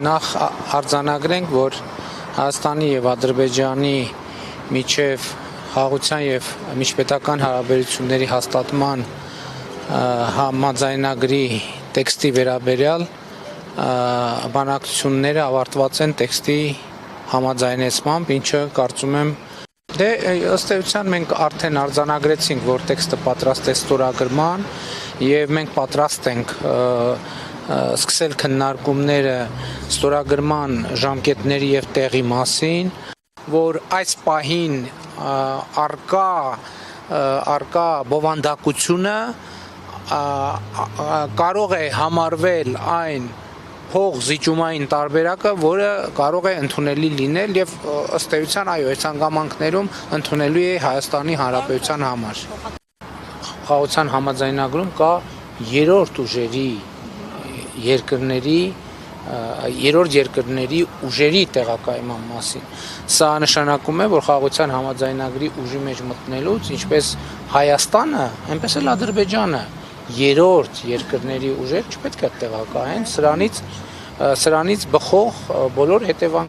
Նախ արձանագրենք, որ Հայաստանի եւ Ադրբեջանի միջև խաղաղության եւ միջպետական հարաբերությունների հաստատման համաձայնագրի տեքստի վերաբերյալ բանակցությունները ավարտված են տեքստի համաձայնեցմամբ, ինչը կարծում եմ ըստ էության մենք արդեն արձանագրեցինք, որ տեքստը պատրաստ է ստորագրման եւ մենք պատրաստ ենք սկսել քննարկումները ստորագրման ժամկետների եւ տեղի մասին, որ այս պահին արկա բովանդակությունը կարող է համարվել այն փոխզիջումային տարբերակը, որը կարող է ընդունելի լինել եւ ըստ էության այո, այս հանգամանքներում ընդունելի է Հայաստանի Հանրապետության համար։ Խաղաղության համաձայնագրում կա երրորդ երկրների ուժերի տեղակայման մասին։ Սա նշանակում է, որ խաղաղության համաձայնագրի ուժի մեջ մտնելուց, ինչպես Հայաստանը, այնպես էլ Ադրբեջանը երրորդ երկրների ուժեր չպետք է տեղակայեն, սրանից բխող բոլոր հետևանքները